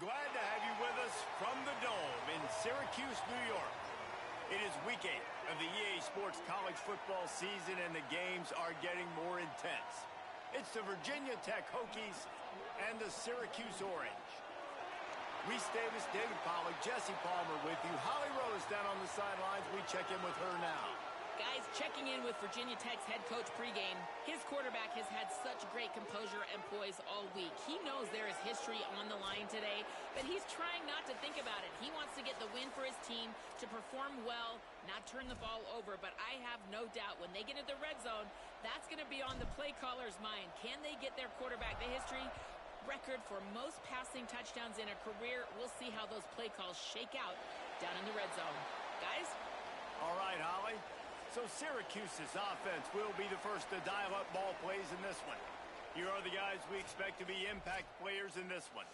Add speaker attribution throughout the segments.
Speaker 1: Glad to have you with us from the Dome in Syracuse, New York. It is week 8 of the EA Sports college football season, and the games are getting more intense. It's the Virginia Tech Hokies and the Syracuse Orange. Reese Davis, David Pollack, Jesse Palmer with you. Holly Rose down on the sidelines. We check in with her now.
Speaker 2: Guys, checking in with Virginia Tech's head coach pregame. His quarterback has had such great composure and poise all week. He knows there is history on the line today, but he's trying not to think about it. He wants to get the win for his team, to perform well, not turn the ball over. But I have no doubt when they get into the red zone, that's going to be on the play caller's mind. Can they get their quarterback the history record for most passing touchdowns in a career? We'll see how those play calls shake out down in the red zone. Guys?
Speaker 1: All right, Holly. So Syracuse's offense will be the first to dial up ball plays in this one. Here are the guys we expect to be impact players in this one.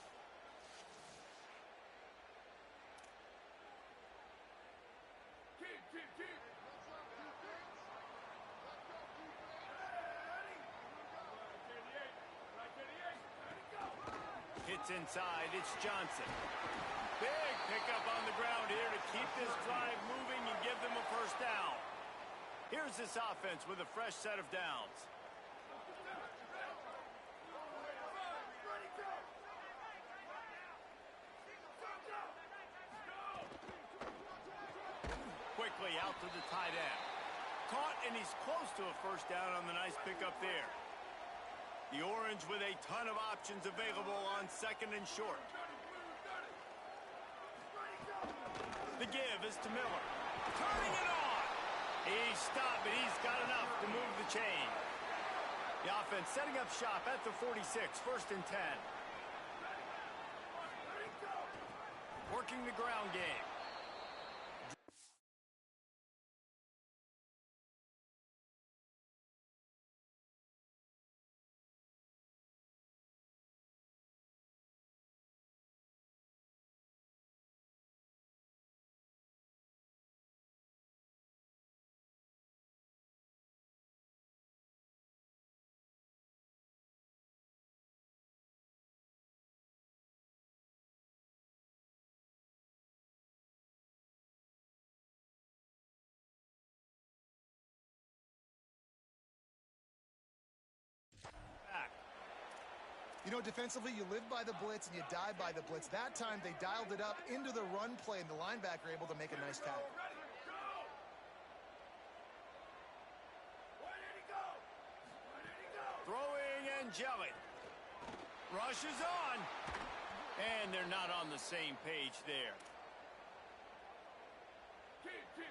Speaker 1: Hits inside, it's Johnson. Big pickup on the ground here to keep this drive moving and give them a first down. Here's this offense with a fresh set of downs. Quickly out to the tight end. Caught, and he's close to a first down on the nice pickup there. The Orange with a ton of options available on second and short. The give is to Miller. Turning it on. He's stopped, but he's got enough to move the chain. The offense setting up shop at the 46, first and 10. Working the ground game.
Speaker 3: You know, defensively, you live by the blitz and you die by the blitz. That time, they dialed it up into the run play, and the linebacker able to make a nice tackle.
Speaker 1: Throwing and jelly. Rushes on. And they're not on the same page there.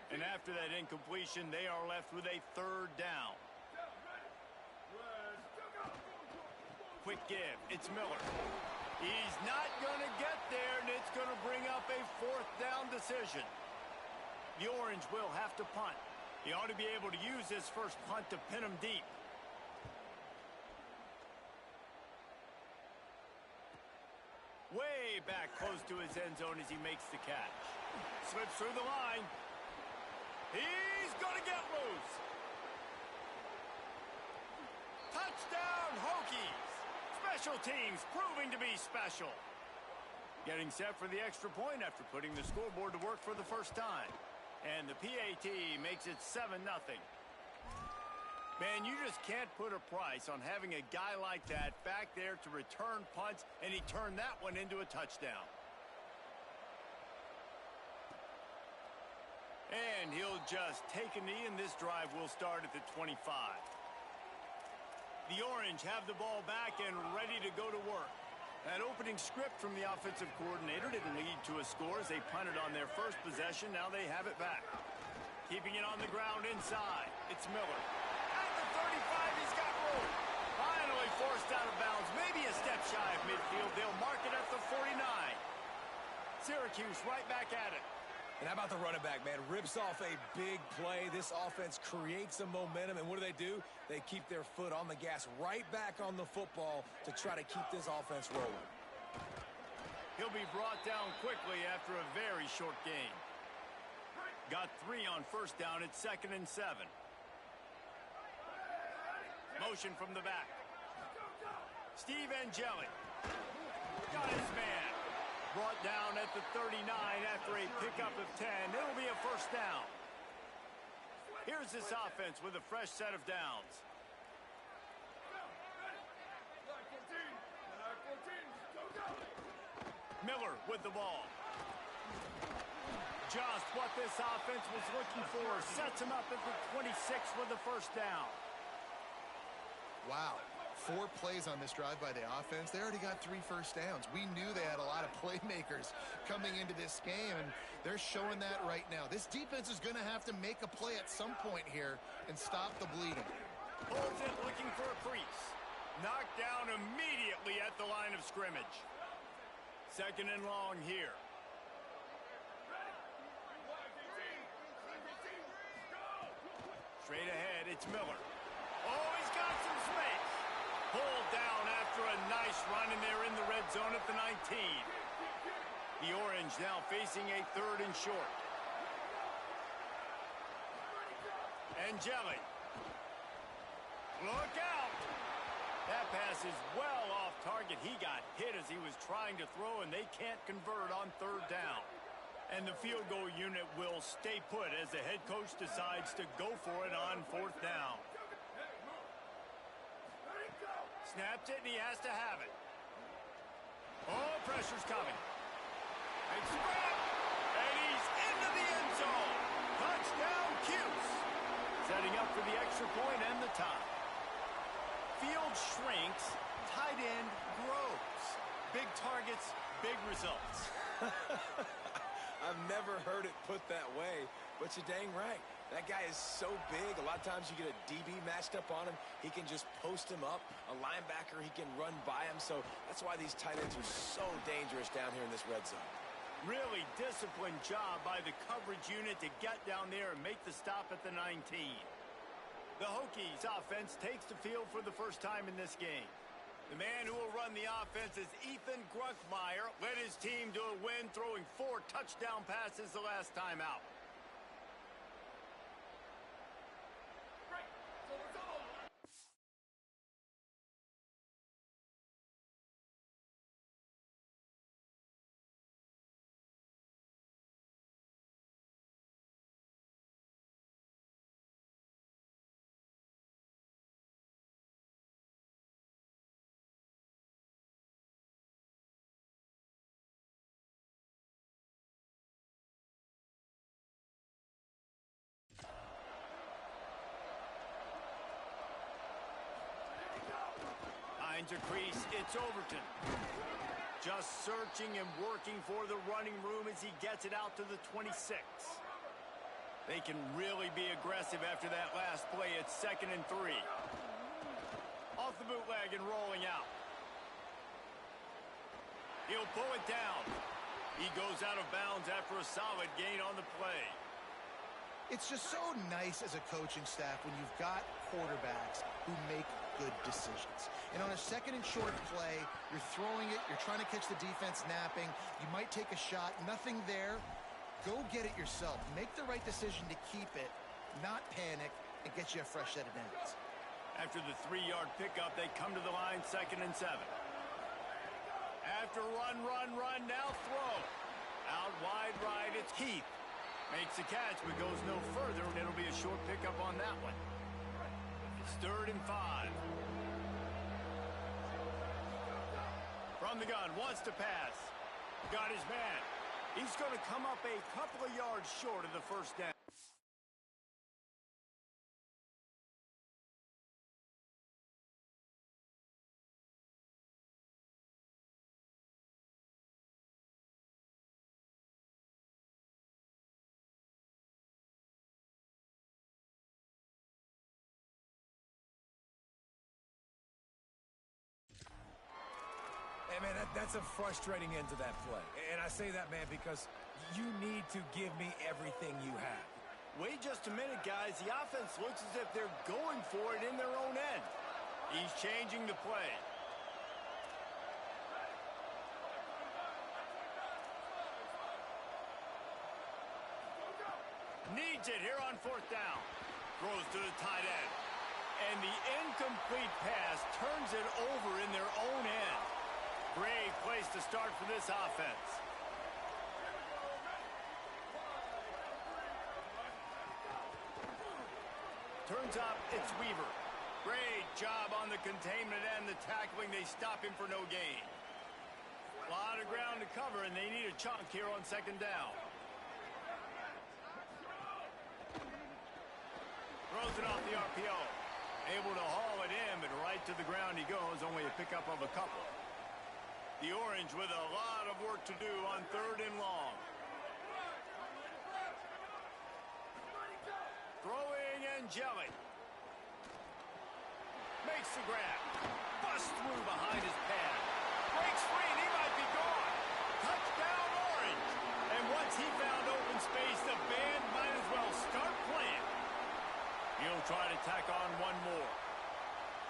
Speaker 1: And after that incompletion, they are left with a third down. Quick give. It's Miller. He's not going to get there, and it's going to bring up a fourth down decision. The Orange will have to punt. He ought to be able to use this first punt to pin him deep. Way back close to his end zone as he makes the catch. Slips through the line. He's going to get loose. Touchdown, Hokies. Special teams proving to be special. Getting set for the extra point after putting the scoreboard to work for the first time. And the PAT makes it 7-0. Man, you just can't put a price on having a guy like that back there to return punts, and he turned that one into a touchdown. And he'll just take a knee, and this drive will start at the 25. The Orange have the ball back and ready to go to work. That opening script from the offensive coordinator didn't lead to a score as they punted on their first possession. Now they have it back. Keeping it on the ground inside. It's Miller. At the 35, he's got room. Finally forced out of bounds. Maybe a step shy of midfield. They'll mark it at the 49. Syracuse right back at it.
Speaker 4: And how about the running back, man? Rips off a big play. This offense creates some momentum, and what do? They keep their foot on the gas right back on the football to try to keep this offense rolling.
Speaker 1: He'll be brought down quickly after a very short game. Got 3 on first down. It's 2nd and 7. Motion from the back. Steve Angeli. Got his man. at the 39 after a pickup of 10. It'll be a first down. Here's this offense with a fresh set of downs. Miller with the ball. Just what this offense was looking for. Sets him up at the 26 with the first down.
Speaker 3: Wow. 4 plays on this drive by the offense. They already got 3 first downs. We knew they had a lot of playmakers coming into this game, and they're showing that right now. This defense is going to have to make a play at some point here and stop the bleeding.
Speaker 1: Holds it looking for a crease. Knocked down immediately at the line of scrimmage. Second and long here. Straight ahead, it's Miller. Oh, he's got some space. Pulled down after a nice run, and they're in the red zone at the 19. The Orange now facing a 3rd and short. Angeli. Look out. That pass is well off target. He got hit as he was trying to throw, and they can't convert on 3rd down. And the field goal unit will stay put as the head coach decides to go for it on 4th down. Snaps it, and he has to have it. Oh, pressure's coming. And scrap! And he's into the end zone. Touchdown, Cuse. Setting up for the extra point and the tie. Field shrinks, tight end grows. Big targets, big results.
Speaker 4: I've never heard it put that way, but you're dang right. That guy is so big. A lot of times you get a DB matched up on him. He can just post him up. A linebacker, he can run by him. So that's why these tight ends are so dangerous down here in this red zone.
Speaker 1: Really disciplined job by the coverage unit to get down there and make the stop at the 19. The Hokies offense takes the field for the first time in this game. The man who will run the offense is Ethan Grunkmeyer. Led his team to a win, throwing 4 touchdown passes the last time out. Finds a crease, it's Overton. Just searching and working for the running room as he gets it out to the 26. They can really be aggressive after that last play. It's 2nd and 3. Off the bootleg and rolling out. He'll pull it down. He goes out of bounds after a solid gain on the play.
Speaker 3: It's just so nice as a coaching staff when you've got quarterbacks who make good decisions. And on a 2nd and short play, you're throwing it, you're trying to catch the defense napping, you might take a shot, nothing there. Go get it yourself. Make the right decision to keep it, not panic, and get you a fresh set of downs.
Speaker 1: After the 3-yard pickup, they come to the line 2nd and 7. After run, now throw. Out wide right, it's Heath. Makes the catch, but goes no further, and it'll be a short pickup on that one. It's 3rd and 5. From the gun, wants to pass. Got his man. He's going to come up a couple of yards short of the first down.
Speaker 4: Hey, man, that's a frustrating end to that play. And I say that, man, because you need to give me everything you have.
Speaker 1: Wait just a minute, guys. The offense looks as if they're going for it in their own end. He's changing the play. Needs it here on 4th down. Throws to the tight end. And the incomplete pass turns it over in their own end. Great place to start for this offense. Turns up, it's Weaver. Great job on the containment and the tackling. They stop him for no gain. A lot of ground to cover, and they need a chunk here on second down. Throws it off the RPO. Able to haul it in, but right to the ground he goes. Only a pickup of a couple. The Orange with a lot of work to do on third and long. Throwing and jelly. Makes the grab. Busts through behind his pad. Breaks free and he might be gone. Touchdown Orange. And once he found open space, the band might as well start playing. He'll try to tack on one more.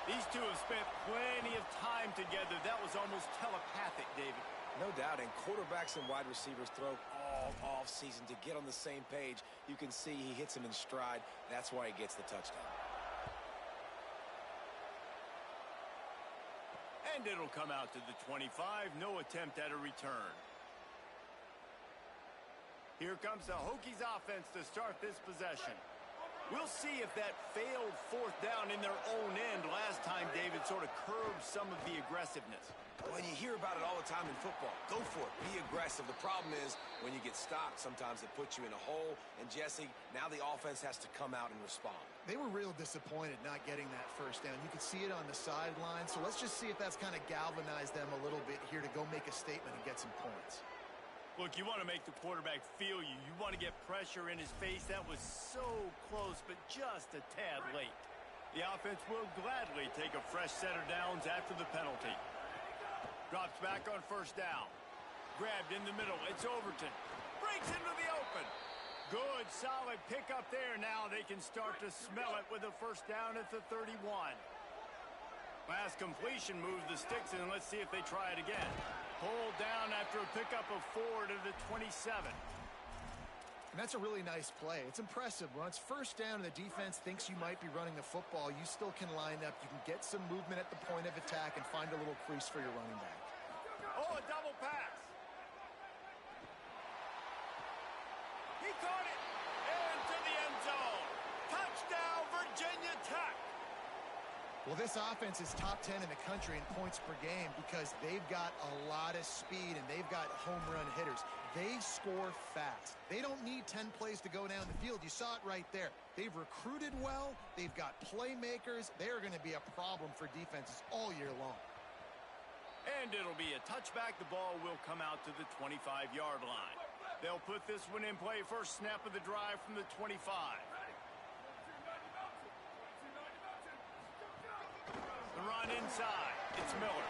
Speaker 1: These two have spent plenty of time together. That was almost telepathic, David.
Speaker 4: No doubt, and quarterbacks and wide receivers throw all off season to get on the same page. You can see he hits him in stride. That's why he gets the touchdown.
Speaker 1: And it'll come out to the 25. No attempt at a return. Here comes the Hokies offense to start this possession. We'll see if that failed fourth down in their own end last time, David, sort of curbed some of the aggressiveness.
Speaker 4: Well, you hear about it all the time in football. Go for it. Be aggressive. The problem is when you get stopped, sometimes it puts you in a hole. And, Jesse, now the offense has to come out and respond.
Speaker 3: They were real disappointed not getting that first down. You could see it on the sideline. So let's just see if that's kind of galvanized them a little bit here to go make a statement and get some points.
Speaker 1: Look, you want to make the quarterback feel you. You want to get pressure in his face. That was so close, but just a tad late. The offense will gladly take a fresh set of downs after the penalty. Drops back on first down. Grabbed in the middle. It's Overton. Breaks into the open. Good, solid pickup there. Now they can start to smell it with a first down at the 31. Last completion moves the sticks in, and let's see if they try it again. Pulled down after a pickup of 4 to the 27.
Speaker 3: And that's a really nice play. It's impressive. When it's first down and the defense thinks you might be running the football, you still can line up. You can get some movement at the point of attack and find a little crease for your running back.
Speaker 1: Oh, a double pass. He caught it into the end zone. Touchdown, Virginia Tech.
Speaker 3: Well, this offense is top 10 in the country in points per game because they've got a lot of speed and they've got home run hitters. They score fast. They don't need 10 plays to go down the field. You saw it right there. They've recruited well. They've got playmakers. They are going to be a problem for defenses all year long.
Speaker 1: And it'll be a touchback. The ball will come out to the 25-yard line. They'll put this one in play. First snap of the drive from the 25. The run inside. It's Miller.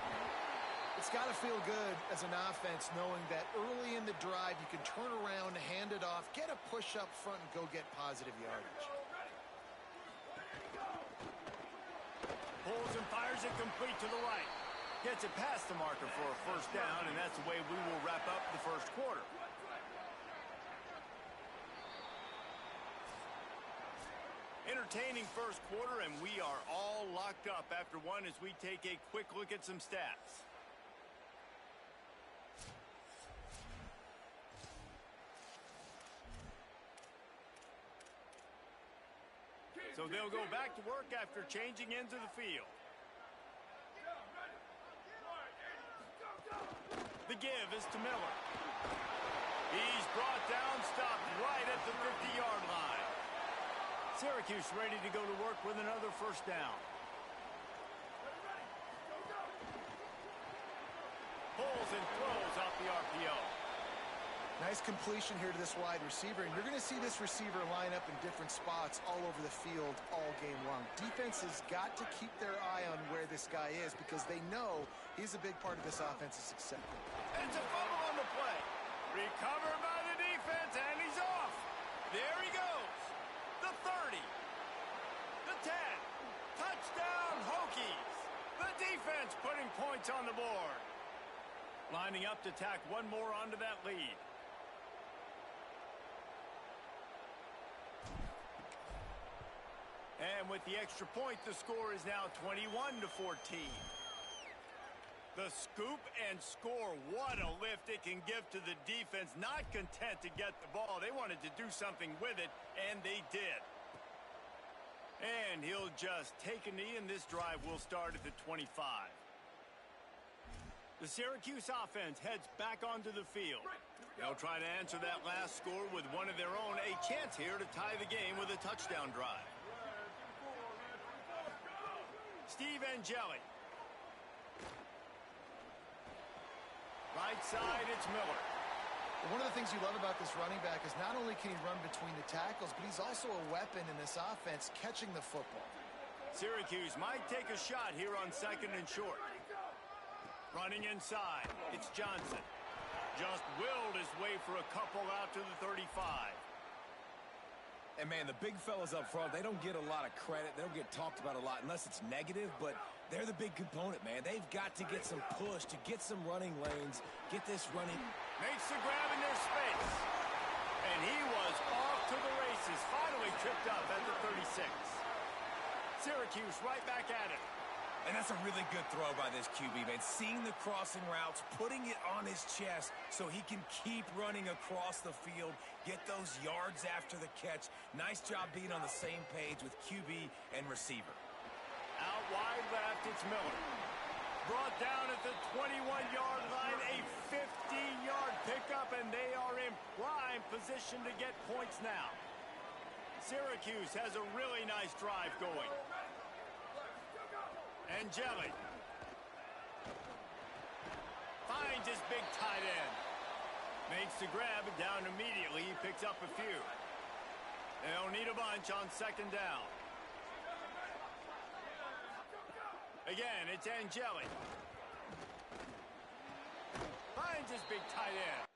Speaker 3: It's got to feel good as an offense knowing that early in the drive you can turn around, hand it off, get a push up front, and go get positive yardage.
Speaker 1: Pulls and fires it complete to the right. Gets it past the marker for a first down, and that's the way we will wrap up the first quarter. Entertaining first quarter, and we are all locked up after one as we take a quick look at some stats. So they'll go back to work after changing into the field. The give is to Miller. He's brought down, stopped right at the 50-yard line. Syracuse ready to go to work with another first down. Pulls and throws off the RPO.
Speaker 3: Nice completion here to this wide receiver, and you're going to see this receiver line up in different spots all over the field all game long. Defense has got to keep their eye on where this guy is because they know he's a big part of this offense's success.
Speaker 1: It's a fumble on the play. Recovered by the defense, and he's off. There he goes. The 30. The 10. Touchdown, Hokies. The defense putting points on the board. Lining up to tack one more onto that lead. And with the extra point, the score is now 21-14. The scoop and score, what a lift it can give to the defense. Not content to get the ball. They wanted to do something with it, and they did. And he'll just take a knee, and this drive will start at the 25. The Syracuse offense heads back onto the field. They'll try to answer that last score with one of their own. A chance here to tie the game with a touchdown drive. Steve Angeli. Right side, it's Miller.
Speaker 3: One of the things you love about this running back is not only can he run between the tackles, but he's also a weapon in this offense catching the football.
Speaker 1: Syracuse might take a shot here on 2nd and short. Running inside, it's Johnson. Just willed his way for a couple out to the 35.
Speaker 4: And, man, the big fellas up front, they don't get a lot of credit. They don't get talked about a lot unless it's negative, but they're the big component, man. They've got to get some push, to get some running lanes, get this running.
Speaker 1: Makes the grab in their space. And he was off to the races, finally tripped up at the 36. Syracuse right back at it.
Speaker 4: And that's a really good throw by this QB, man. Seeing the crossing routes, putting it on his chest so he can keep running across the field, get those yards after the catch. Nice job being on the same page with QB and receiver.
Speaker 1: Out wide left, it's Miller. Brought down at the 21-yard line, a 50-yard pickup, and they are in prime position to get points now. Syracuse has a really nice drive going. Angeli finds his big tight end. Makes the grab down immediately. He picks up a few. They'll need a bunch on 2nd down. Again, it's Angeli. Finds his big tight end.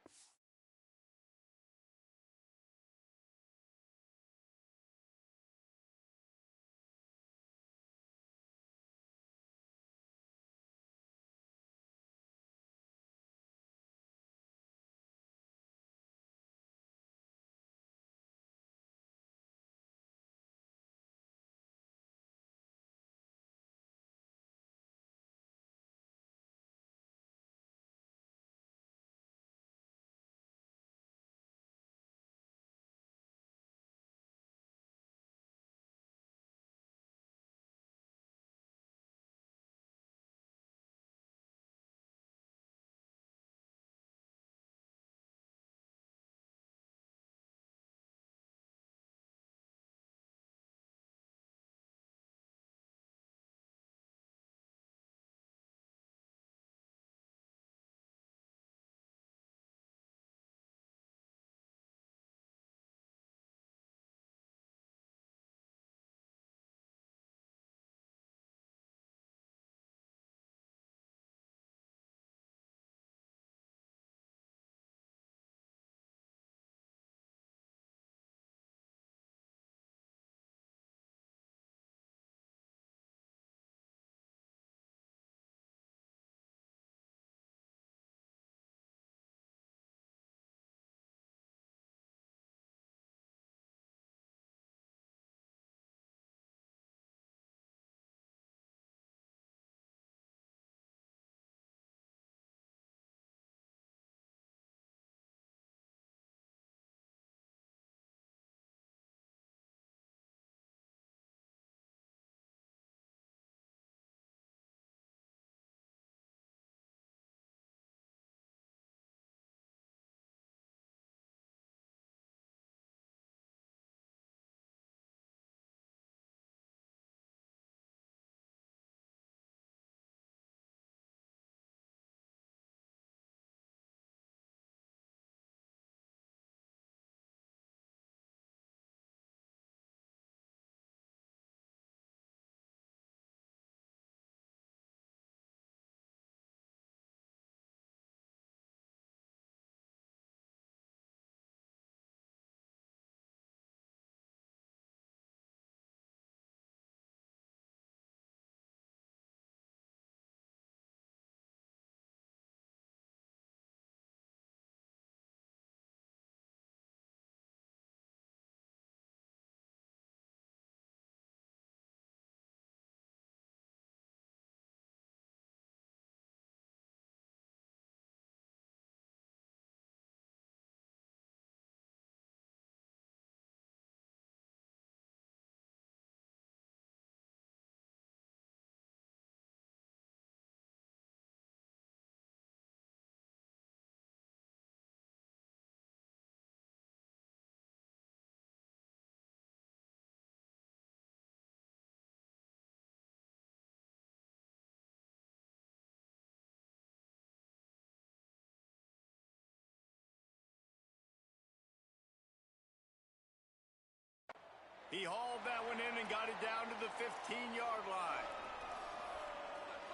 Speaker 1: He hauled that one in and got it down to the 15-yard line.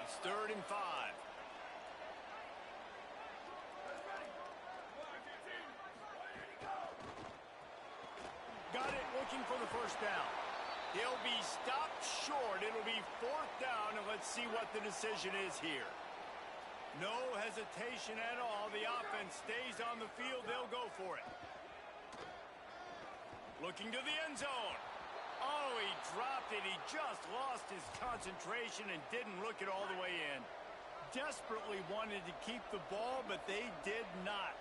Speaker 1: It's 3rd and 5. Got it, looking for the first down. He'll be stopped short. It'll be 4th down, and let's see what the decision is here. No hesitation at all. The offense stays on the field. They'll go for it. Looking to the end zone. Oh, he dropped it. He just lost his concentration and didn't look it all the way in. Desperately wanted to keep the ball, but they did not.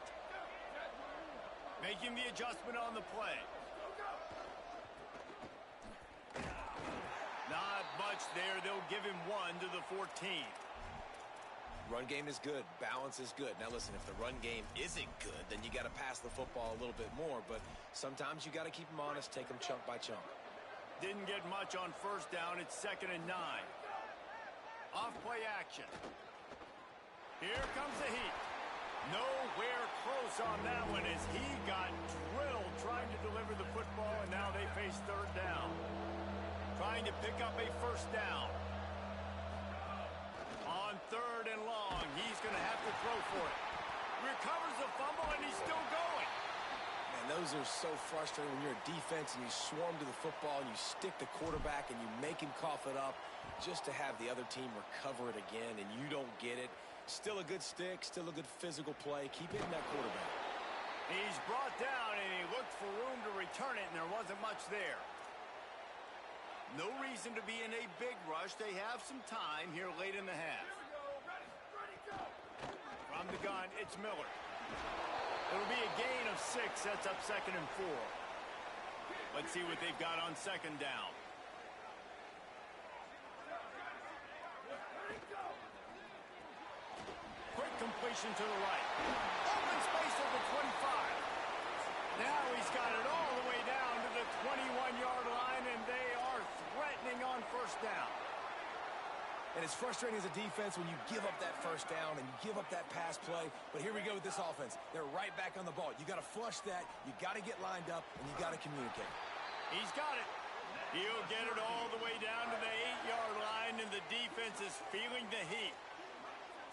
Speaker 1: Making the adjustment on the play. Not much there. They'll give him 1 to the 14.
Speaker 4: Run game is good. Balance is good. Now, listen, if the run game isn't good, then you got to pass the football a little bit more. But sometimes you got to keep them honest, take them chunk by chunk.
Speaker 1: Didn't get much on 1st down. It's 2nd and 9. Off play action. Here comes the heat. Nowhere close on that one as he got drilled trying to deliver the football, and now they face 3rd down. Trying to pick up a 1st down. On 3rd and long, he's going to have to throw for it. Recovers the fumble, and he's still going.
Speaker 4: Man, those are so frustrating when you're a defense and you swarm to the football and you stick the quarterback and you make him cough it up just to have the other team recover it again, and you don't get it. Still a good stick, still a good physical play. Keep hitting that quarterback.
Speaker 1: He's brought down, and he looked for room to return it, and there wasn't much there. No reason to be in a big rush. They have some time here late in the half. From the gun, it's Miller. It'll be a gain of 6. Sets up 2nd and 4. Let's see what they've got on 2nd down. Quick completion to the right. Open space at the 25. Now he's got it all the way down to the 21-yard line, and they are threatening on 1st down.
Speaker 4: And it's frustrating as a defense when you give up that 1st down and you give up that pass play. But here we go with this offense. They're right back on the ball. You got to flush that. You got to get lined up, and you got to communicate.
Speaker 1: He's got it. He'll get it all the way down to the 8-yard line, and the defense is feeling the heat.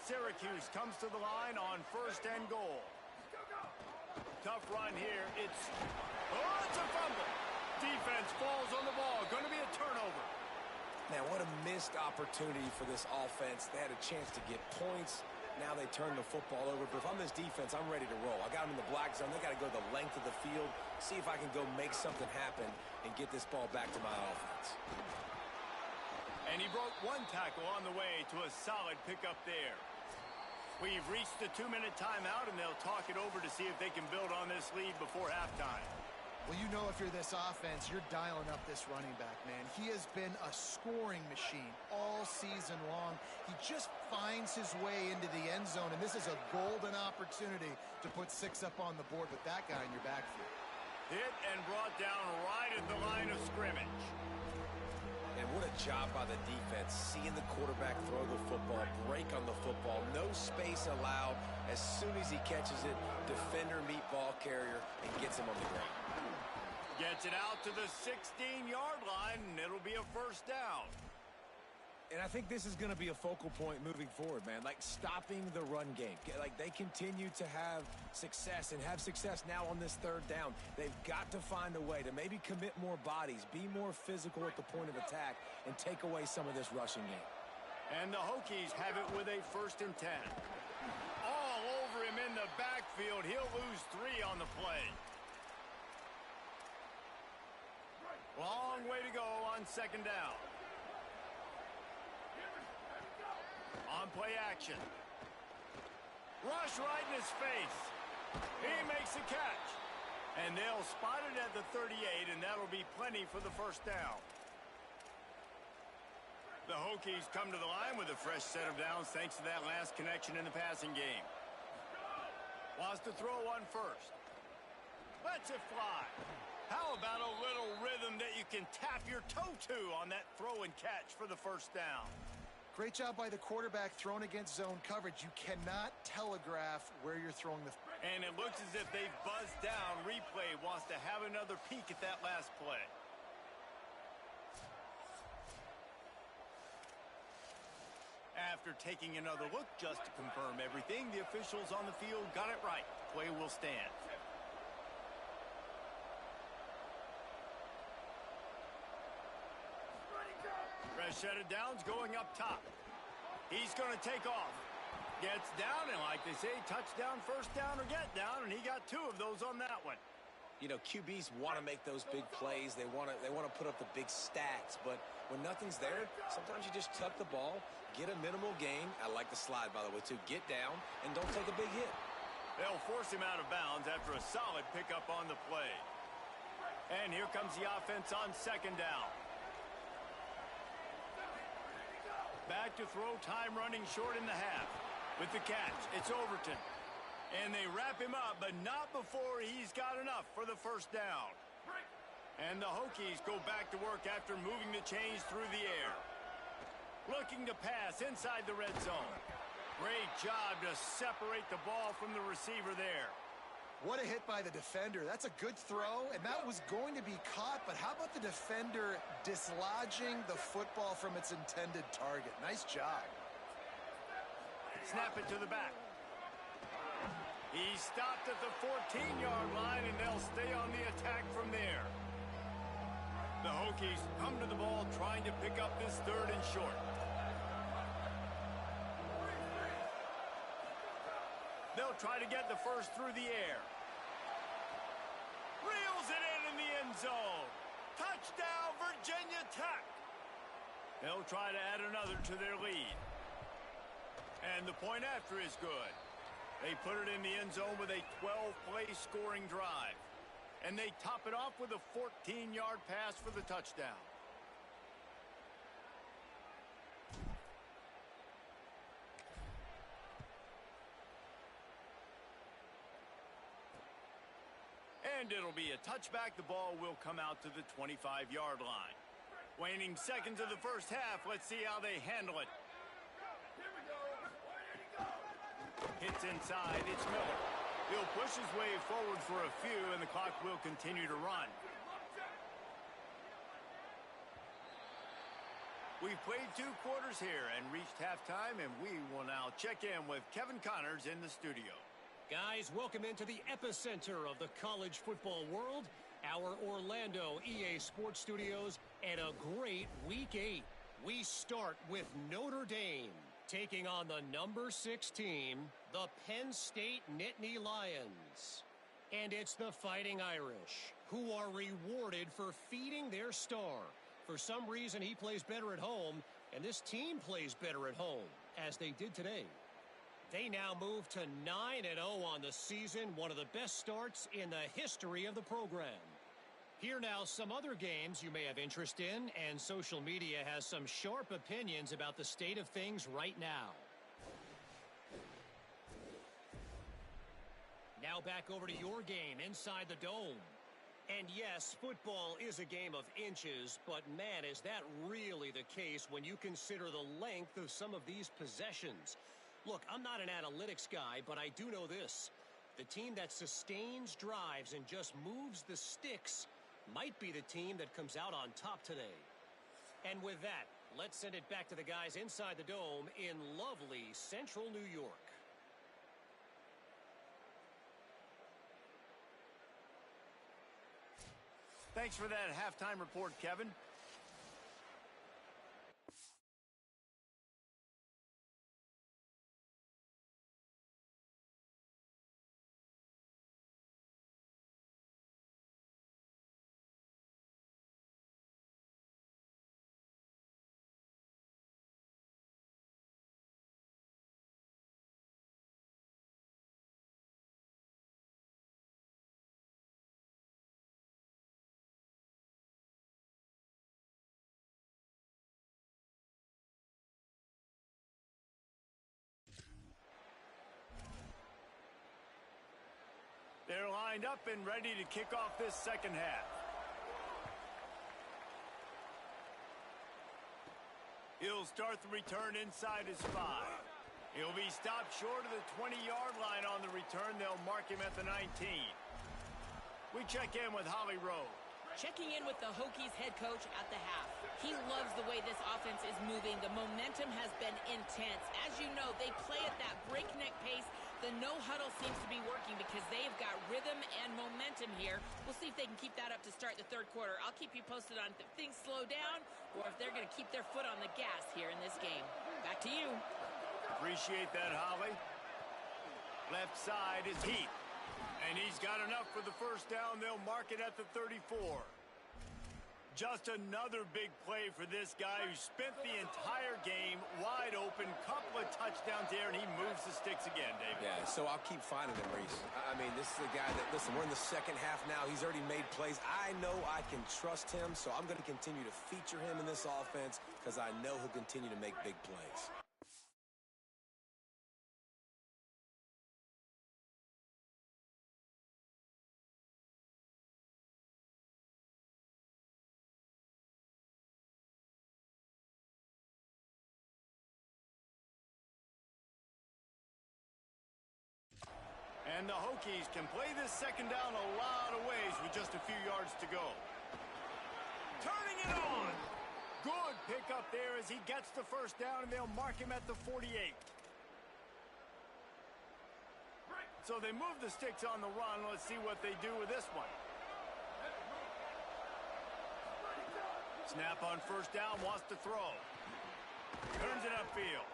Speaker 1: Syracuse comes to the line on 1st and goal. Tough run here. It's a fumble. Defense falls on the ball. Going to be a turnover.
Speaker 4: Man, what a missed opportunity for this offense. They had a chance to get points. Now they turn the football over. But if I'm this defense, I'm ready to roll. I got them in the black zone. They got to go the length of the field, see if I can go make something happen and get this ball back to my offense.
Speaker 1: And he broke 1 tackle on the way to a solid pickup there. We've reached the 2-minute timeout, and they'll talk it over to see if they can build on this lead before halftime.
Speaker 3: Well, you know if you're this offense, you're dialing up this running back, man. He has been a scoring machine all season long. He just finds his way into the end zone, and this is a golden opportunity to put 6 up on the board with that guy in your backfield.
Speaker 1: Hit and brought down right at the line of scrimmage.
Speaker 4: And what a job by the defense, seeing the quarterback throw the football, break on the football, no space allowed. As soon as he catches it, defender meet ball carrier and gets him on the ground.
Speaker 1: Gets it out to the 16-yard line, and it'll be a 1st down.
Speaker 4: And I think this is going to be a focal point moving forward, man. Like stopping the run game. Like they continue to have success and have success now on this 3rd down. They've got to find a way to maybe commit more bodies, be more physical at the point of attack, and take away some of this rushing game.
Speaker 1: And the Hokies have it with a 1st and 10. All over him in the backfield. He'll lose 3 on the play. Long way to go on 2nd down. On play action. Rush right in his face. He makes a catch. And they'll spot it at the 38, and that'll be plenty for the 1st down. The Hokies come to the line with a fresh set of downs thanks to that last connection in the passing game. Wants to throw on 1st. Lets it fly. How about a little rhythm that you can tap your toe to on that throw and catch for the 1st down?
Speaker 3: Great job by the quarterback thrown against zone coverage. You cannot telegraph where you're throwing the...
Speaker 1: And it looks as if they've buzzed down. Replay wants to have another peek at that last play. after taking another look just to confirm everything, the officials on the field got it right. Play will stand. Fresh set of downs going up top. He's going to take off. Gets down, and like they say, touchdown, first down, or get down, and he got 2 of those on that one.
Speaker 4: You know, QBs want to make those big plays. They want to put up the big stats, but when nothing's there, sometimes you just tuck the ball, get a minimal gain. I like the slide, by the way, too. Get down and don't take a big hit.
Speaker 1: They'll force him out of bounds after a solid pickup on the play. And here comes the offense on second down. Back to throw, time running short in the half. With the catch, it's Overton. And they wrap him up, but not before he's got enough for the first down. And the Hokies go back to work after moving the chains through the air. Looking to pass inside the red zone. Great job to separate the ball from the receiver there.
Speaker 3: What a hit by the defender. That's a good throw, and that was going to be caught, but how about the defender dislodging the football from its intended target? Nice job.
Speaker 1: Snap it to the back. He stopped at the 14-yard line, and they'll stay on the attack from there. The Hokies come to the ball trying to pick up this 3rd and short. They'll try to get the first through the air. Reels it in the end zone. Touchdown, Virginia Tech. They'll try to add another to their lead. And the point after is good. They put it in the end zone with a 12-play scoring drive. And they top it off with a 14-yard pass for the touchdown. And it'll be a touchback. The ball will come out to the 25-yard line. Waning seconds of the first half. Let's see how they handle it. Hits inside. It's Miller. He'll push his way forward for a few, and the clock will continue to run. We've played 2 quarters here and reached halftime, and we will now check in with Kevin Connors in the studio.
Speaker 5: Guys, welcome into the epicenter of the college football world, our Orlando EA Sports Studios, and a great Week 8. We start with Notre Dame, taking on the number 6 team, the Penn State Nittany Lions. And it's the Fighting Irish, who are rewarded for feeding their star. For some reason, he plays better at home, and this team plays better at home, as they did today. They now move to 9-0 on the season, one of the best starts in the history of the program. Here now some other games you may have interest in, and social media has some sharp opinions about the state of things right now. Now back over to your game inside the dome. And yes, football is a game of inches, but man, is that really the case when you consider the length of some of these possessions. Look, I'm not an analytics guy, but I do know this. The team that sustains drives and just moves the sticks might be the team that comes out on top today. And with that, let's send it back to the guys inside the dome in lovely central New York.
Speaker 1: Thanks for that halftime report, Kevin. They're lined up and ready to kick off this second half. He'll start the return inside his 5. He'll be stopped short of the 20-yard line on the return. They'll mark him at the 19. We check in with Holly Rowe.
Speaker 2: Checking in with the Hokies head coach at the half. He loves the way this offense is moving. The momentum has been intense. As you know, they play at that breakneck pace. The no-huddle seems to be working because they've got rhythm and momentum here. We'll see if they can keep that up to start the third quarter. I'll keep you posted on if things slow down or if they're going to keep their foot on the gas here in this game. Back to you.
Speaker 1: Appreciate that, Holly. Left side is Heath. And he's got enough for the first down. They'll mark it at the 34. Just another big play for this guy who spent the entire game wide open. Couple of touchdowns there, and he moves the sticks again, David.
Speaker 4: Yeah, so I'll keep finding him, Reese. I mean, this is a guy that, listen, we're in the second half now. He's already made plays. I know I can trust him, so I'm going to continue to feature him in this offense because I know he'll continue to make big plays.
Speaker 1: And the Hokies can play this second down a lot of ways with just a few yards to go. Turning it on. Good pickup there as he gets the first down, and they'll mark him at the 48. So they move the sticks on the run. Let's see what they do with this one. Snap on first down, wants to throw. Turns it upfield.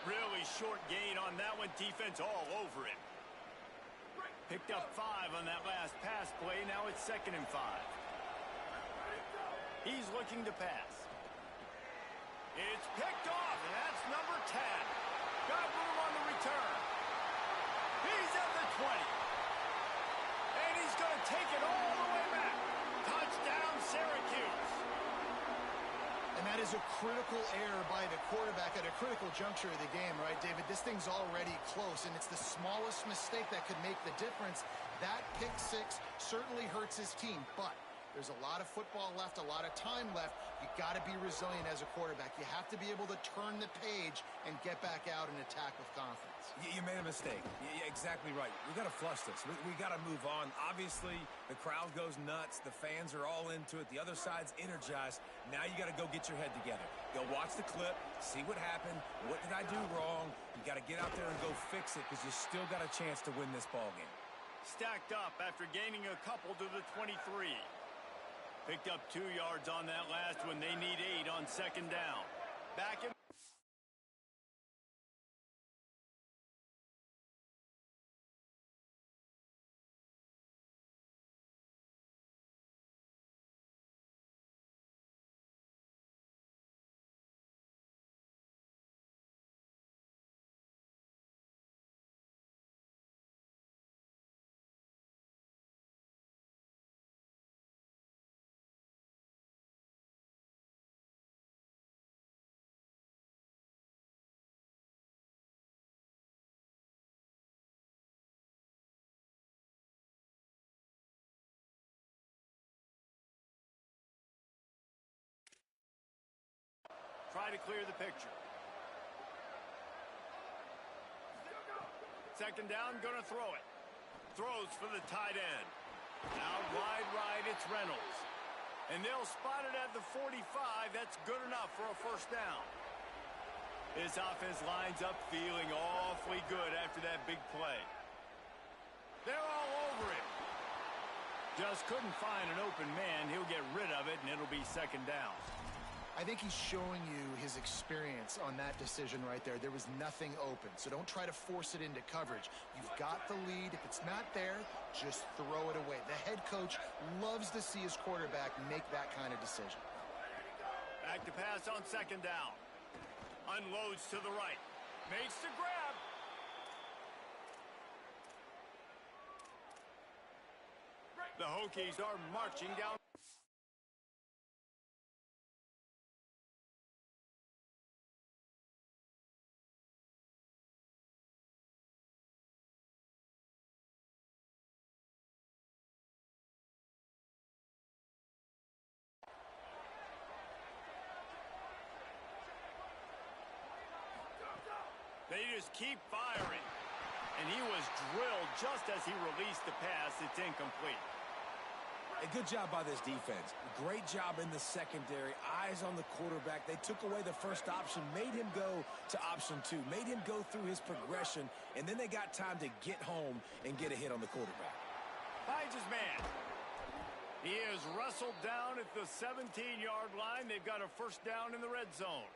Speaker 1: Really short gain on that one. Defense all over him. Picked up 5 on that last pass play. Now it's 2nd and 5. He's looking to pass. It's picked off, and that's number 10. Got room on the return. He's at the 20. And he's going to take it all the way back. Touchdown, Syracuse.
Speaker 3: And that is a critical error by the quarterback at a critical juncture of the game, right, David? This thing's already close, and it's the smallest mistake that could make the difference. That pick six certainly hurts his team, but there's a lot of football left, a lot of time left. You got to be resilient as a quarterback. You have to be able to turn the page and get back out and attack with confidence.
Speaker 4: You made a mistake. Yeah, exactly right. We got to flush this. We got to move on. Obviously, the crowd goes nuts. The fans are all into it. The other side's energized. Now you got to go get your head together. Go watch the clip, see what happened. What did I do wrong? You got to get out there and go fix it because you still got a chance to win this ball game.
Speaker 1: Stacked up after gaining a couple to the 23. Picked up 2 yards on that last one. They need 8 on second down. Back in. Try to clear the picture. Second down, gonna throw it. Throws for the tight end. Out wide right, it's Reynolds. And they'll spot it at the 45. That's good enough for a first down. This offense lines up feeling awfully good after that big play. They're all over him. Just couldn't find an open man. He'll get rid of it, and it'll be second down.
Speaker 3: I think he's showing you his experience on that decision right there. There was nothing open, so don't try to force it into coverage. You've got the lead. If it's not there, just throw it away. The head coach loves to see his quarterback make that kind of decision.
Speaker 1: Back to pass on second down. Unloads to the right. Makes the grab. The Hokies are marching down. They just keep firing. And he was drilled just as he released the pass. It's incomplete.
Speaker 4: A good job by this defense. Great job in the secondary. Eyes on the quarterback. They took away the first option, made him go to option 2, made him go through his progression, and then they got time to get home and get a hit on the quarterback.
Speaker 1: Finds his man. He is wrestled down at the 17-yard line. They've got a first down in the red zone.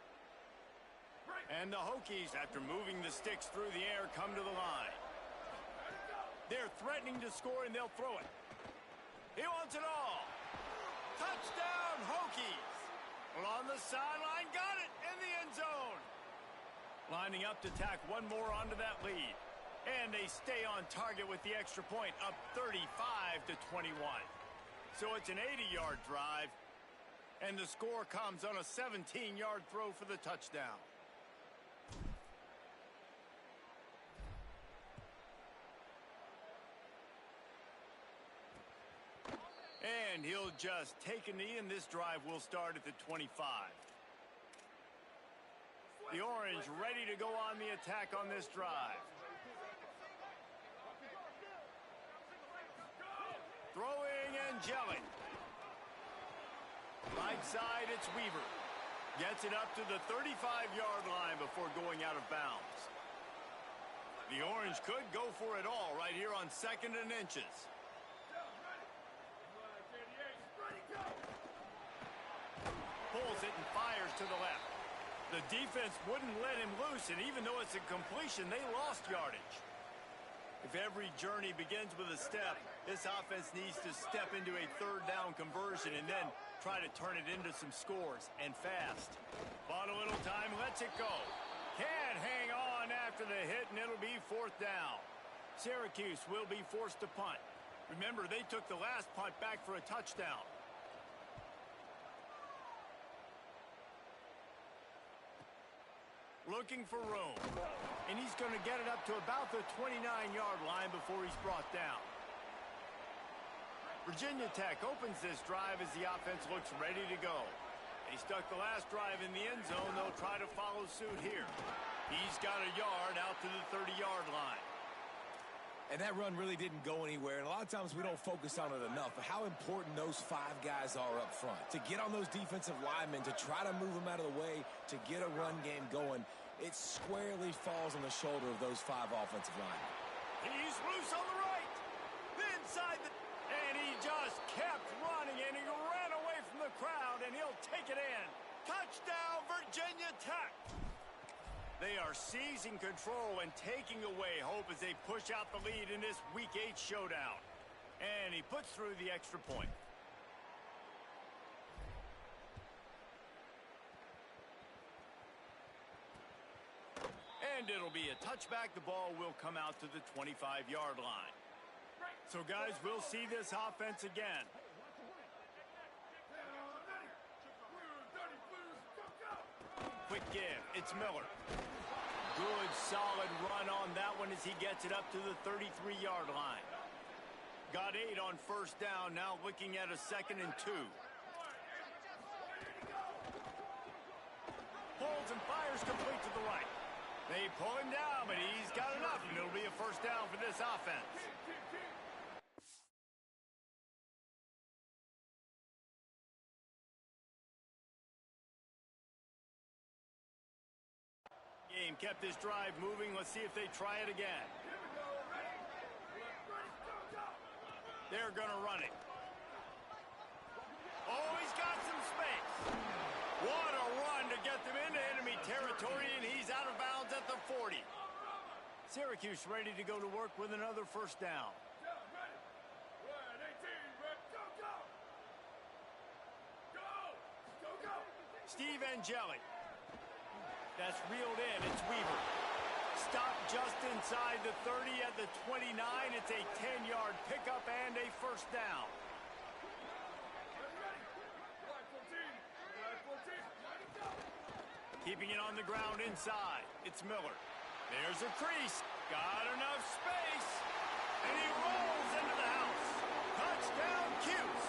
Speaker 1: And the Hokies, after moving the sticks through the air, come to the line. They're threatening to score, and they'll throw it. He wants it all. Touchdown, Hokies. Along the sideline, got it in the end zone. Lining up to tack one more onto that lead. And they stay on target with the extra point, up 35-21. So it's an 80-yard drive, and the score comes on a 17-yard throw for the touchdown. And he'll just take a knee, and this drive will start at the 25. The Orange ready to go on the attack on this drive. Throwing Angelic. Right side, it's Weaver. Gets it up to the 35-yard line before going out of bounds. The Orange could go for it all right here on 2nd and inches. Pulls it and fires to the left. The defense wouldn't let him loose, and even though it's a completion, they lost yardage. If every journey begins with a step, this offense needs to step into a third down conversion and then try to turn it into some scores, and fast. Bought a little time, lets it go. Can't hang on after the hit, and it'll be 4th down. Syracuse will be forced to punt. Remember, they took the last punt back for a touchdown. Looking for room. And he's going to get it up to about the 29-yard line before he's brought down. Virginia Tech opens this drive as the offense looks ready to go. They stuck the last drive in the end zone. They'll try to follow suit here. He's got a yard out to the 30-yard line.
Speaker 4: And that run really didn't go anywhere, and a lot of times we don't focus on it enough, but how important those 5 guys are up front. To get on those defensive linemen, to try to move them out of the way, to get a run game going, it squarely falls on the shoulder of those 5 offensive linemen.
Speaker 1: He's loose on the right. Inside the... And he just kept running, and he ran away from the crowd, and he'll take it in. Touchdown, Virginia Tech. They are seizing control and taking away hope as they push out the lead in this Week 8 showdown. And he puts through the extra point. And it'll be a touchback. The ball will come out to the 25-yard line. So, guys, we'll see this offense again. Quick give. It's Miller. Good, solid run on that one as he gets it up to the 33-yard line. Got 8 on first down, now looking at a 2nd and 2. Pulls and fires complete to the right. They pull him down, but he's got enough, and it'll be a first down for this offense. Game kept this drive moving. Let's see if they try it again. They're going to run it. Oh, he's got some space. What a run to get them into enemy territory, and he's out of bounds at the 40. Syracuse ready to go to work with another first down. Steve Angelic. That's reeled in. It's Weaver. Stopped just inside the 30 at the 29. It's a 10-yard pickup and a first down. Keeping it on the ground inside. It's Miller. There's a crease. Got enough space. And he rolls into the house. Touchdown, Cuse.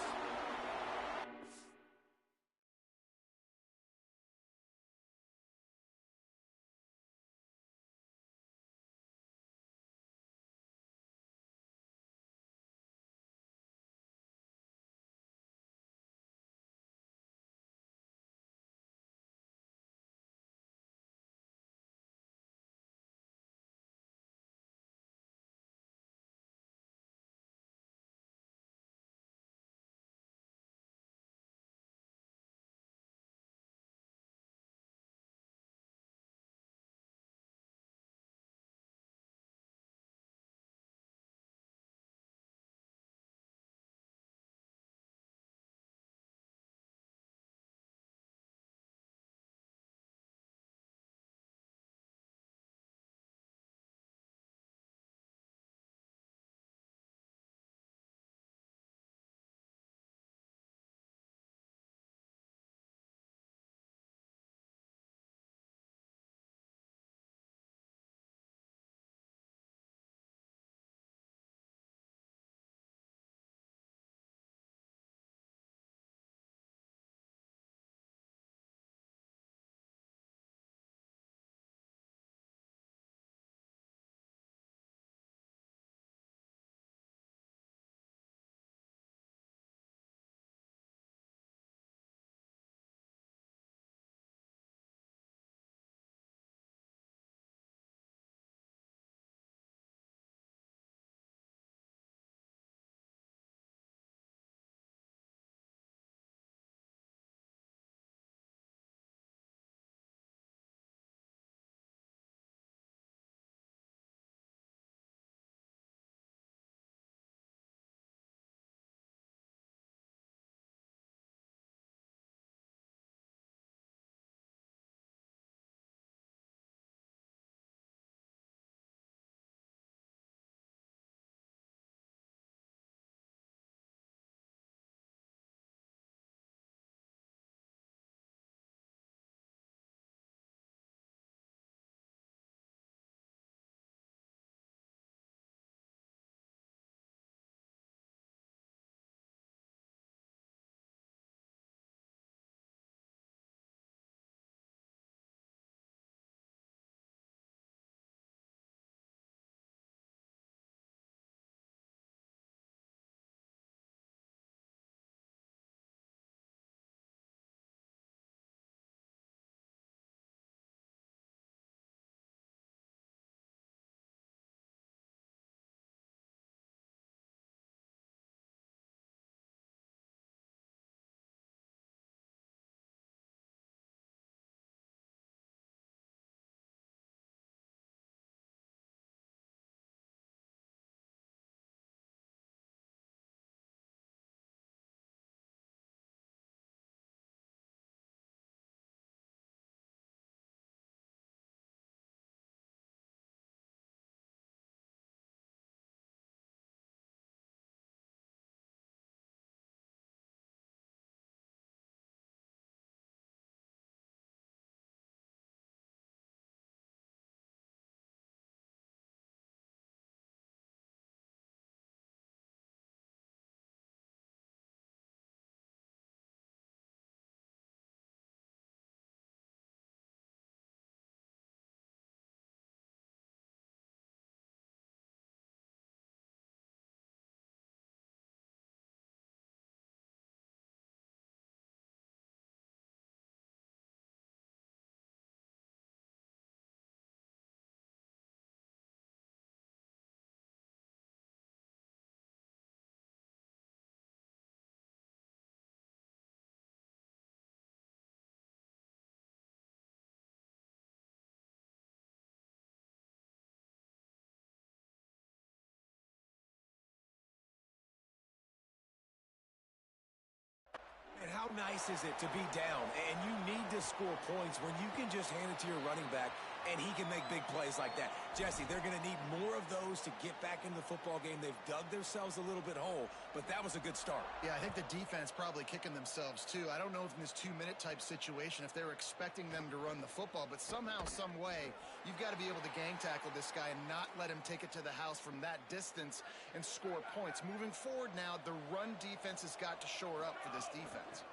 Speaker 4: How nice is it to be down and you need to score points when you can just hand it to your running back and he can make big plays like that? Jesse, they're going to need more of those to get back into the football game. They've dug themselves a little bit whole, but that was a good start.
Speaker 3: Yeah, I think the defense probably kicking themselves too. I don't know if in this 2-minute type situation if they were expecting them to run the football, but somehow, some way, you've got to be able to gang tackle this guy and not let him take it to the house from that distance and score points. Moving forward now, the run defense has got to shore up for this defense.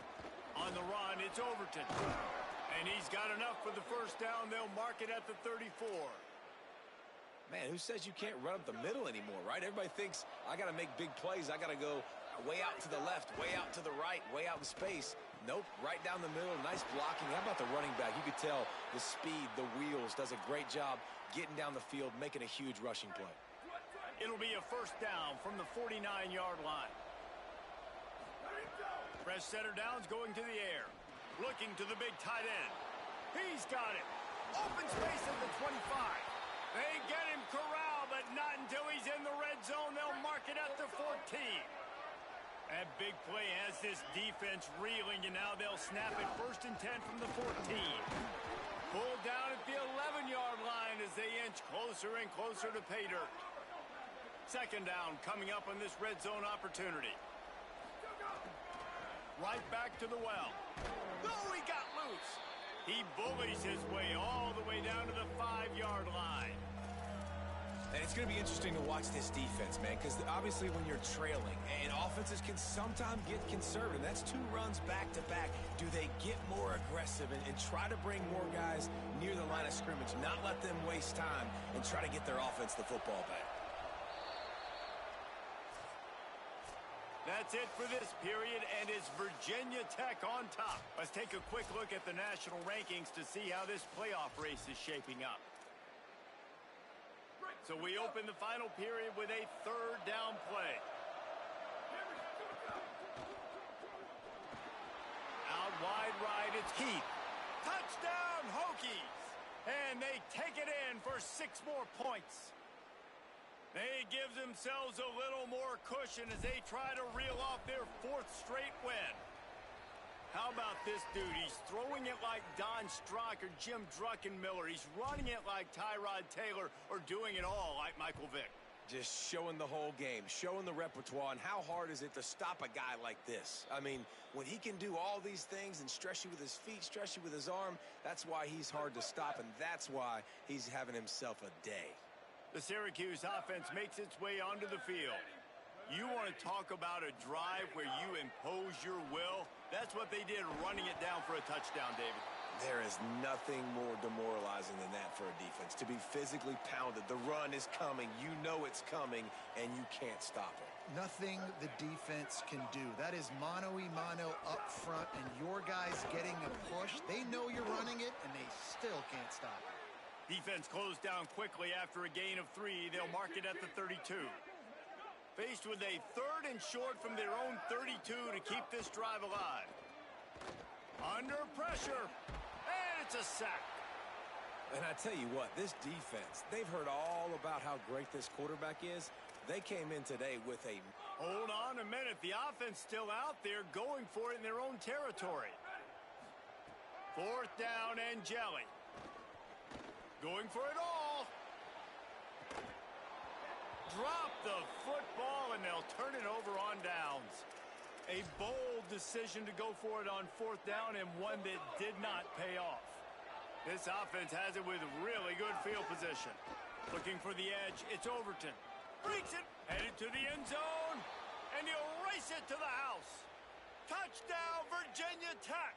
Speaker 1: On the run, it's Overton. And he's got enough for the first down. They'll mark it at the 34.
Speaker 4: Man, who says you can't run up the middle anymore, right? Everybody thinks, I got to make big plays. I got to go way out to the left, way out to the right, way out in space. Nope, right down the middle. Nice blocking. How about the running back? You could tell the speed, the wheels, does a great job getting down the field, making a huge rushing play.
Speaker 1: It'll be a first down from the 49-yard line. Fresh center downs going to the air. Looking to the big tight end. He's got it. Open space at the 25. They get him corralled, but not until he's in the red zone. They'll mark it at the 14. That big play has this defense reeling, and now they'll snap it 1st and 10 from the 14. Pulled down at the 11-yard line as they inch closer and closer to pay dirt. Second down coming up on this red zone opportunity. Right back to the well. Oh, he got loose. He bullies his way all the way down to the 5-yard line.
Speaker 4: And it's going to be interesting to watch this defense, man, because obviously when you're trailing, and offenses can sometimes get conservative. That's 2 runs back-to-back. Do they get more aggressive and try to bring more guys near the line of scrimmage, not let them waste time, and try to get their offense the football back?
Speaker 1: That's it for this period, and it's Virginia Tech on top. Let's take a quick look at the national rankings to see how this playoff race is shaping up. So we open the final period with a 3rd down play. Out wide right, it's Heath. Touchdown, Hokies! And they take it in for 6 more points. They give themselves a little more cushion as they try to reel off their 4th straight win. How about this dude? He's throwing it like Don Strock or Jim Druckenmiller. He's running it like Tyrod Taylor or doing it all like Michael Vick.
Speaker 4: Just showing the whole game, showing the repertoire, and how hard is it to stop a guy like this? I mean, when he can do all these things and stress you with his feet, stress you with his arm, that's why he's hard to stop, and that's why he's having himself a day.
Speaker 1: The Syracuse offense makes its way onto the field. You want to talk about a drive where you impose your will? That's what they did, running it down for a touchdown, David.
Speaker 4: There is nothing more demoralizing than that for a defense. To be physically pounded, the run is coming, you know it's coming, and you can't stop it.
Speaker 3: Nothing the defense can do. That is mano-a-mano up front, and your guys getting a push. They know you're running it, and they still can't stop it.
Speaker 1: Defense closed down quickly after a gain of 3. They'll mark it at the 32. Faced with a 3rd and short from their own 32 to keep this drive alive. Under pressure. And it's a sack.
Speaker 4: And I tell you what, this defense, they've heard all about how great this quarterback is. They came in today with a...
Speaker 1: Hold on a minute. The offense still out there going for it in their own territory. 4th down and jelly. Going for it all. Drop the football, and they'll turn it over on downs. A bold decision to go for it on 4th down, and one that did not pay off. This offense has it with really good field position. Looking for the edge, it's Overton. Breaks it, headed to the end zone, and he'll race it to the house. Touchdown, Virginia Tech.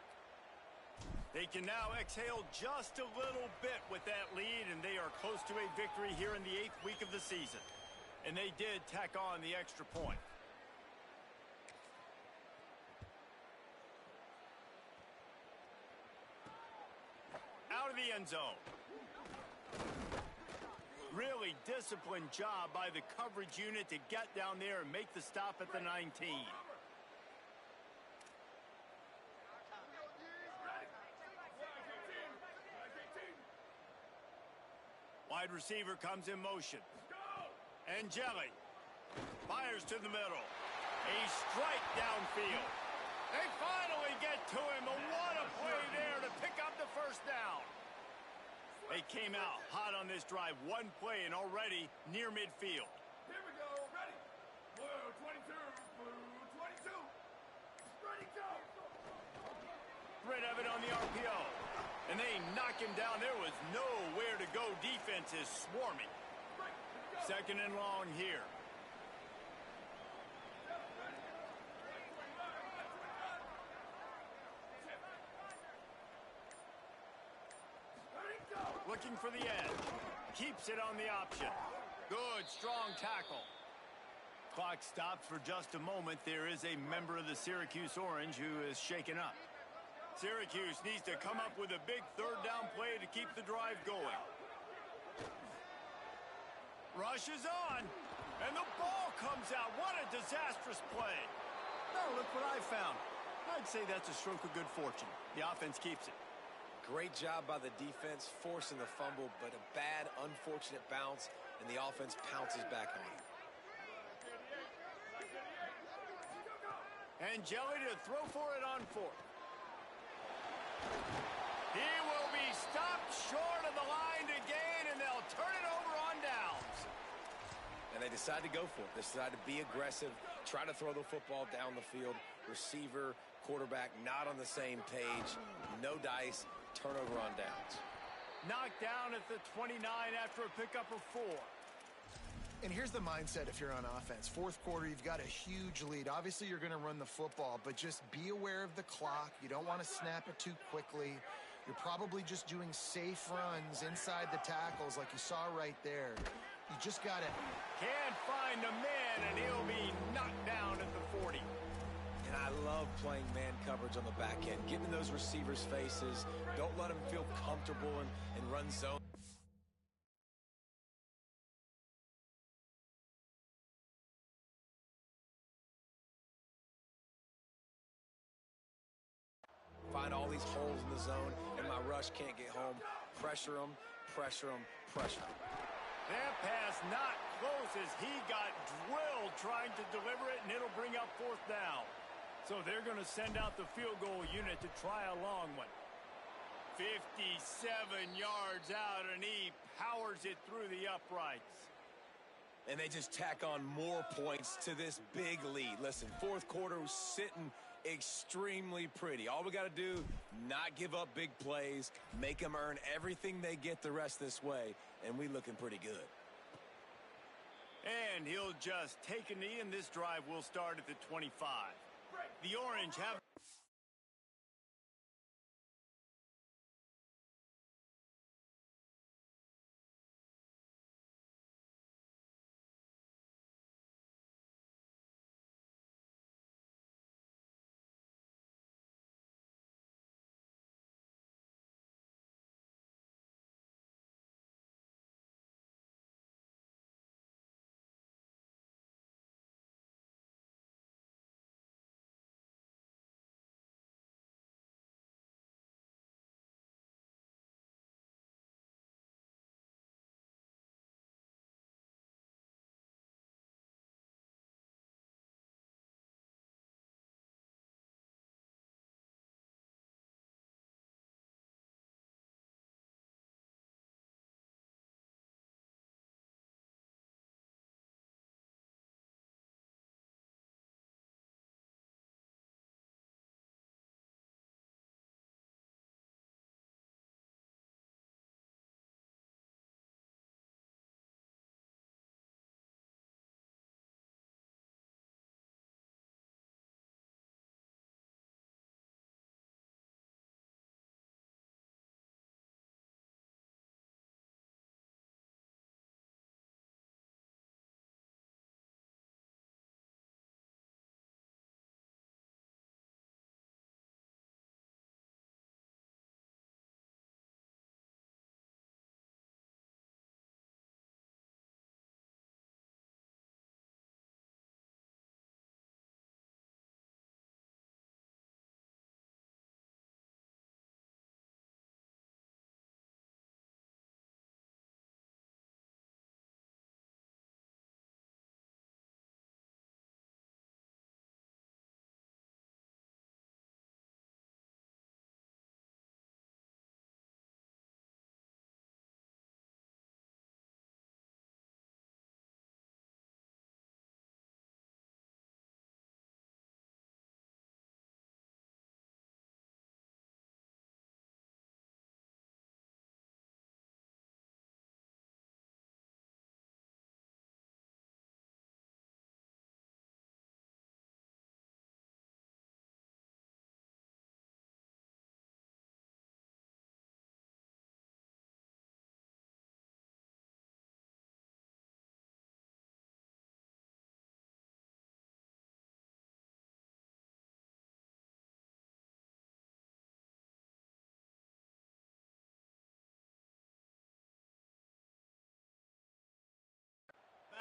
Speaker 1: They can now exhale just a little bit with that lead, and they are close to a victory here in the 8th week of the season. And they did tack on the extra point. Out of the end zone. Really disciplined job by the coverage unit to get down there and make the stop at the 19. Wide receiver comes in motion. And Jelly fires to the middle. A strike downfield. They finally get to him. What a play there to pick up the first down. They came out hot on this drive. One play and already near midfield.
Speaker 6: Here we go. Ready. Blue 22. Blue 22. Ready, go.
Speaker 1: Threat of it on the RPO. And they knock him down. There was nowhere to go. Defense is swarming. Second and long here. Looking for the edge. Keeps it on the option. Good, strong tackle. Clock stops for just a moment. There is a member of the Syracuse Orange who is shaken up. Syracuse needs to come up with a big third down play to keep the drive going. Rush is on, and the ball comes out. What a disastrous play. Now look what I found. I'd say that's a stroke of good fortune. The offense keeps it.
Speaker 4: Great job by the defense, forcing the fumble, but a bad, unfortunate bounce, and the offense pounces back on it.
Speaker 1: And Jelly to throw for it on fourth. He will be stopped short of the line to gain, and they'll turn it over on downs.
Speaker 4: And they decide to go for it. They decide to be aggressive, try to throw the football down the field. Receiver, quarterback, not on the same page. No dice. Turnover on downs.
Speaker 1: Knocked down at the 29 after a pickup of 4.
Speaker 3: And here's the mindset if you're on offense. Fourth quarter, you've got a huge lead. Obviously, you're going to run the football, but just be aware of the clock. You don't want to snap it too quickly. You're probably just doing safe runs inside the tackles like you saw right there. You just got to...
Speaker 1: Can't find a man, and he'll be knocked down at the 40.
Speaker 4: And I love playing man coverage on the back end, getting in those receivers' faces. Don't let them feel comfortable and run zone. Find all these holes in the zone, and my rush can't get home. Pressure them, pressure them, pressure them.
Speaker 1: That pass not close as he got drilled trying to deliver it, and it'll bring up fourth down. So they're going to send out the field goal unit to try a long one. 57 yards out, and he powers it through the uprights.
Speaker 4: And they just tack on more points to this big lead. Listen, fourth quarter was sitting extremely pretty. All we got to do, not give up big plays, make them earn everything they get the rest this way, and we looking pretty good.
Speaker 1: And he'll just take a knee, and this drive will start at the 25. The Orange have...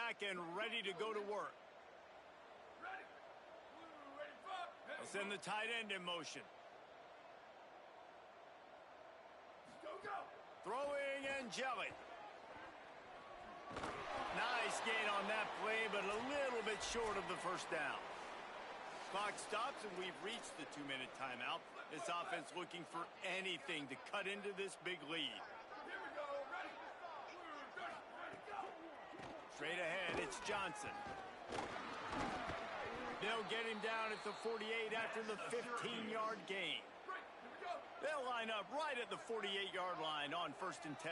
Speaker 1: back and ready to go to work.
Speaker 6: Ready. Blue, ready, fuck.
Speaker 1: They'll send the tight end in motion.
Speaker 6: Go, go.
Speaker 1: Throwing and jelly. Nice gain on that play, but a little bit short of the first down. Clock stops, and we've reached the 2-minute timeout. This offense looking for anything to cut into this big lead.
Speaker 6: Here we go. Ready. Blue, ready, go.
Speaker 1: Straight ahead, it's Johnson. They'll get him down at the 48 after the 15-yard gain.
Speaker 6: Break. Here we go.
Speaker 1: They'll line up right at the 48-yard line on 1st and 10.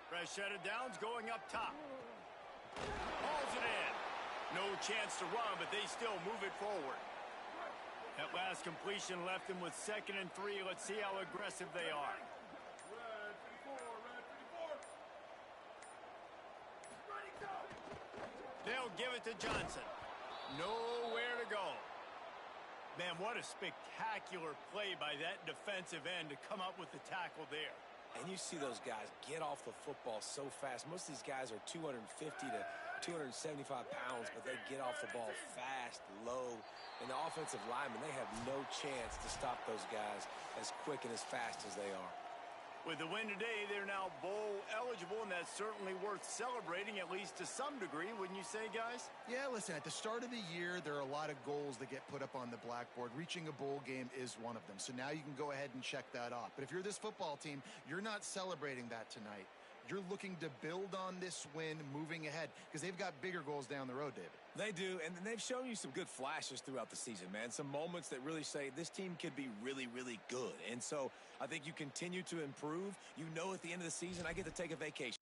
Speaker 1: Fresh set of downs going up top. Hauls it in. No chance to run, but they still move it forward. That last completion left them with 2nd and 3. Let's see how aggressive they are.
Speaker 6: Red 54, red 54. Ready, go.
Speaker 1: They'll give it to Johnson. Nowhere to go. Man, what a spectacular play by that defensive end to come up with the tackle there.
Speaker 4: And you see those guys get off the football so fast. Most of these guys are 250 to 275 pounds, but they get off the ball fast, low. And the offensive linemen, they have no chance to stop those guys as quick and as fast as they are.
Speaker 1: With the win today, they're now bowl eligible, and that's certainly worth celebrating, at least to some degree, wouldn't you say, guys?
Speaker 3: Yeah, listen, at the start of the year, there are a lot of goals that get put up on the blackboard. Reaching a bowl game is one of them. So now you can go ahead and check that off. But if you're this football team, you're not celebrating that tonight. You're looking to build on this win moving ahead because they've got bigger goals down the road, David.
Speaker 4: They do, and they've shown you some good flashes throughout the season, man. Some moments that really say this team could be really, really good. And so I think you continue to improve. You know at the end of the season, I get to take a vacation.